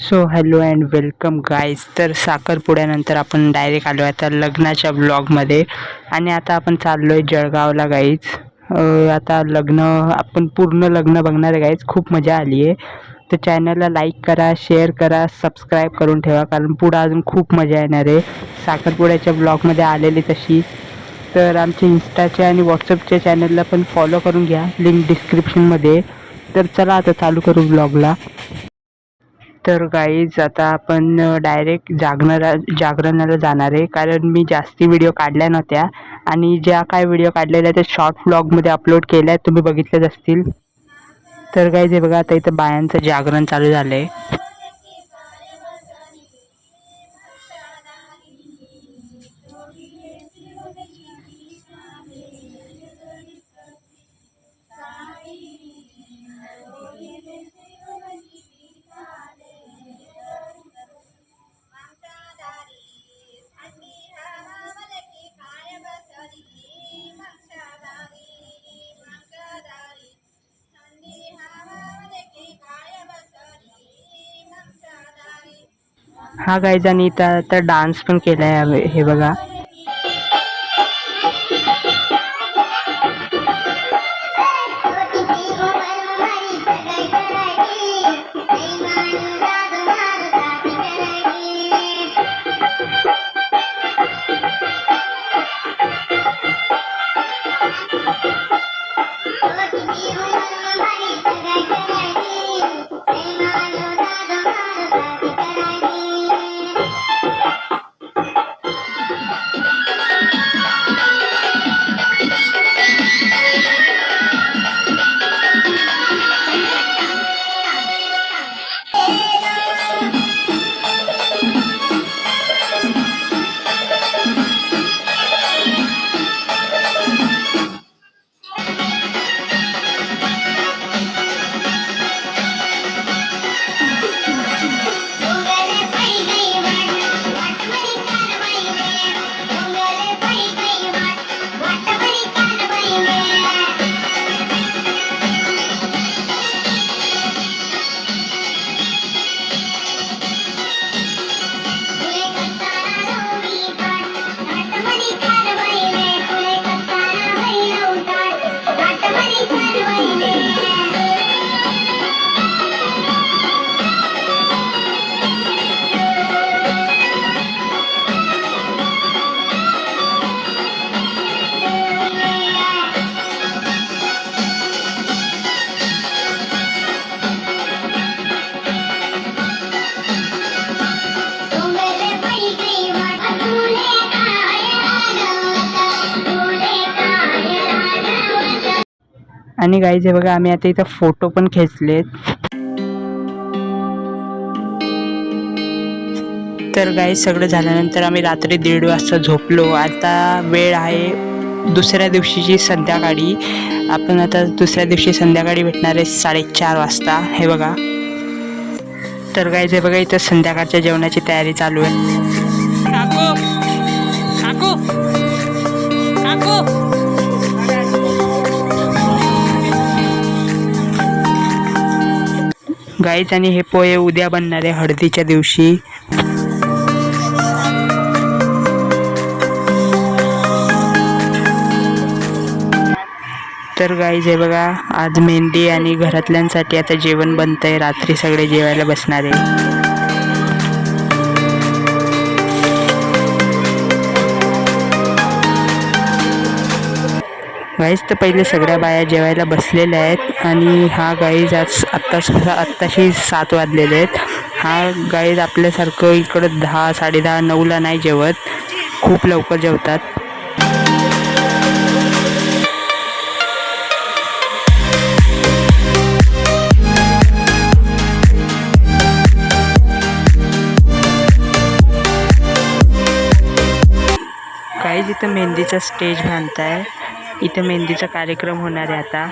So hello and welcome guys. तर साखरपुड्यानंतर आपण direct आलो आहे आता लग्नाच्या ब्लॉगमध्ये. आणि आता आपण चाललो आहे जळगावला गाईज. आता लग्न आपण पूर्ण लग्न बघणार आहे गाईज. खूप मजा आली आहे. तर चॅनलला लाईक करा, शेअर करा, सबस्क्राईब करून ठेवा, कारण पुढं अजून खूप मजा येणार आहे साखरपुड्याच्या ब्लॉगमध्ये आलेली तशी. तर आमच्या इंस्टाचे आणि व्हॉट्सअपच्या चॅनलला पण फॉलो करून घ्या, लिंक डिस्क्रिप्शनमध्ये. तर चला आता चालू करू ब्लॉगला. तर गाईज आता आपण डायरेक्ट जागरणाला जाणार आहे, कारण मी जास्ती व्हिडिओ काढल्या नव्हत्या आणि ज्या काय व्हिडिओ काढलेल्या त्या शॉर्ट ब्लॉगमध्ये अपलोड केल्या आहेत, तुम्ही बघितलेच असतील. तर गाईज हे बघा, आता इथं बायांचं जागरण चालू झालं आहे. हा गाईज, आणि इथं आता डान्स पण केलाय, हे बघा. आणि गाईज हे बघा, आम्ही आता इथं फोटो पण खेचलेत. तर गाईज सगळं झाल्यानंतर आम्ही रात्री 1:30 वाजता झोपलो. आता वेळ आहे दुसऱ्या दिवशीची संध्याकाळी. आपण आता दुसऱ्या दिवशी संध्याकाळी भेटणार आहे 4:30 वाजता, हे बघा. तर गाईज हे बघा, इथं संध्याकाळच्या जेवणाची तयारी चालू आहे. काकू काकू काकू गाईज, आणि हे पोहे उद्या बनणार आहे हळदीच्या दिवशी. तर गाईज हे बघा, आज मेहंदी आणि घरातल्यांसाठी आता जेवण बनतंय. रात्री सगळे जेवायला बसणार आहे. गाईज तर पहिले सगळ्या बाया जेवायला बसलेल्या आहेत. आणि हा गाईज आज आत्ताशी 7 वाजलेले आहेत. हा गाईज आपल्यासारखं इकडं 10, 10:30, 9ला नाही जेवत, खूप लवकर जेवतात. गाईज इथं मेहंदीचा स्टेज बांधताय. इथं मेहंदीचा कार्यक्रम होणार आहे आता.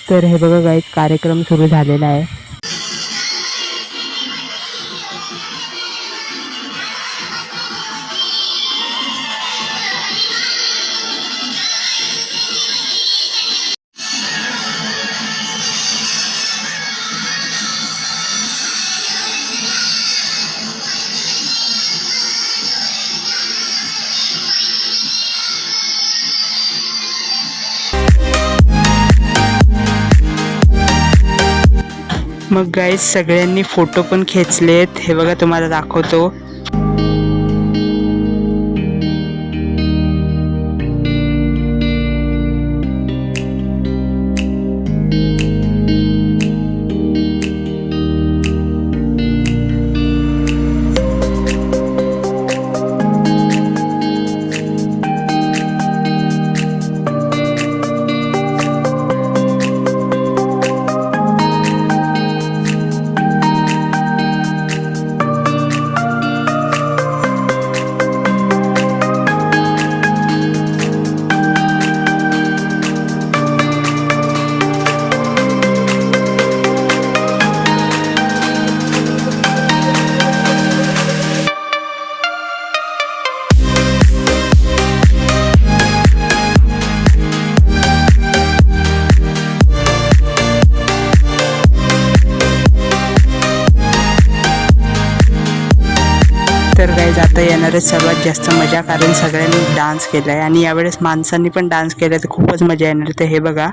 तर हे बघा गाईज, कार्यक्रम सुरू झालेला आहे. मग गाईस सगळ्यांनी फोटो पण खेचलेत, हे बघा तुम्हाला दाखवतो. तर गाईज आता येणारे सर्वात जास्त मजा, कारण सगळ्यांनी डान्स केलाय आणि यावेळेस माणसांनी पण डान्स केलाय, तर खूपच मजा येणार. तर हे बघा.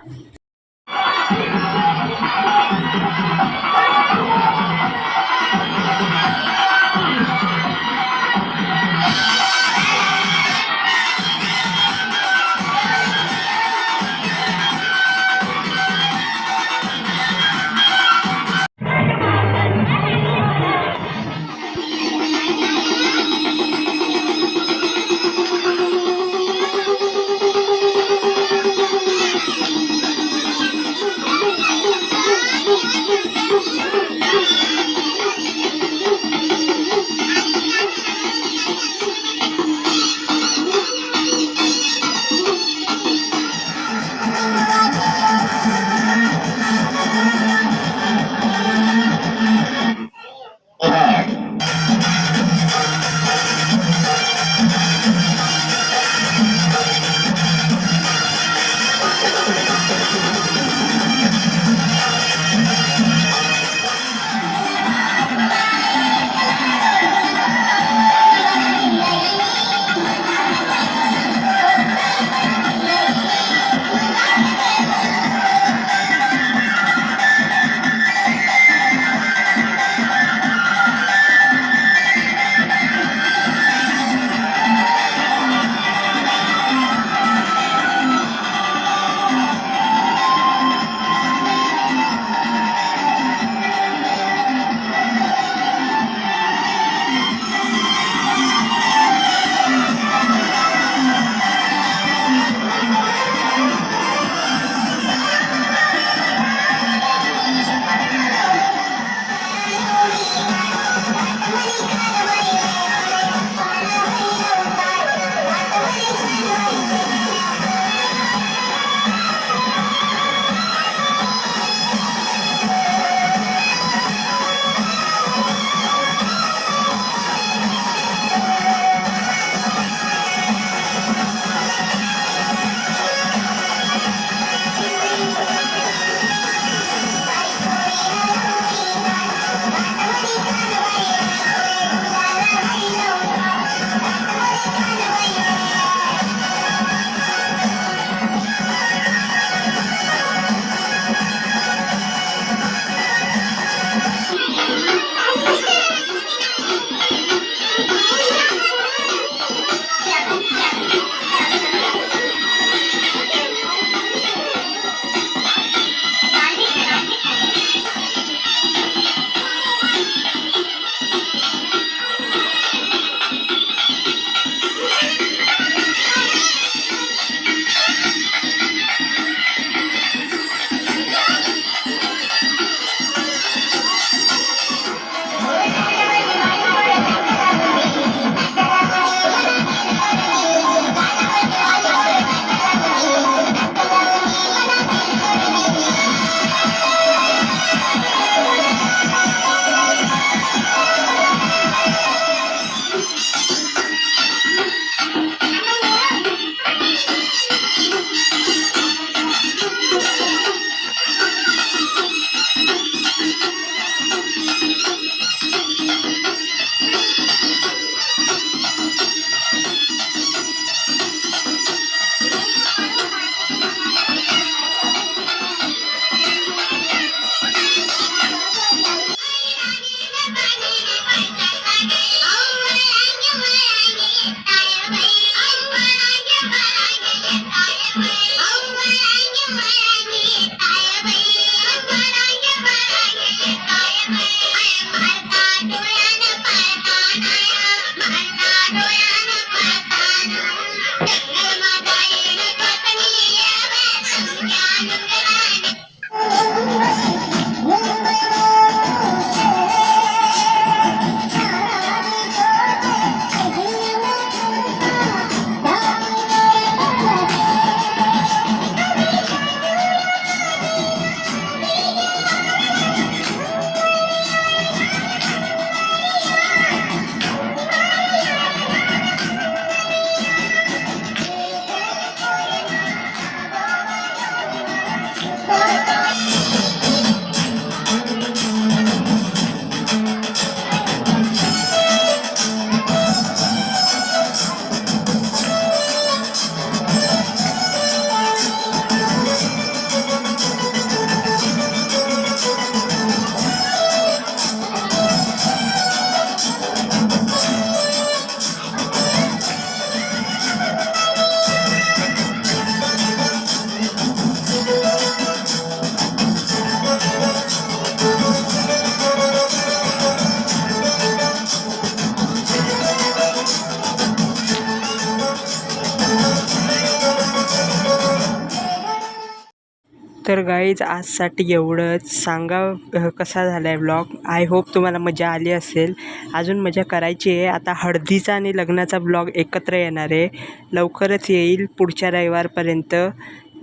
तर गाईज आजसाठी एवढंच. सांगा कसा झाला आहे व्लॉग. आय होप तुम्हाला मजा आली असेल. अजून मजा करायची आहे. आता हळदीचा आणि लग्नाचा व्लॉग एकत्र येणार आहे, लवकरच येईल पुढच्या रविवारपर्यंत.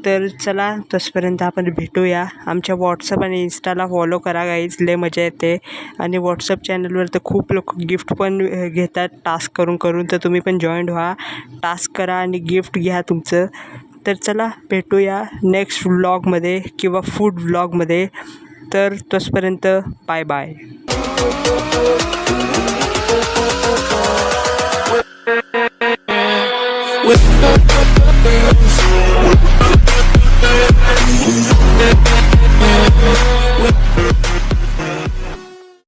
तर चला तसपर्यंत आपण भेटूया. आमच्या व्हॉट्सअप आणि इंस्टाला फॉलो करा गाईज, लय मजा येते. आणि व्हॉट्सअप चॅनलवर तर खूप लोक गिफ्ट पण घेतात टास्क करून, तर तुम्ही पण जॉईंट व्हा, टास्क करा आणि गिफ्ट घ्या तुमचं. तर चला भेटूया नेक्स्ट व्लॉगमध्ये किंवा फूड व्लॉगमध्ये. तर तसपर्यंत बाय बाय.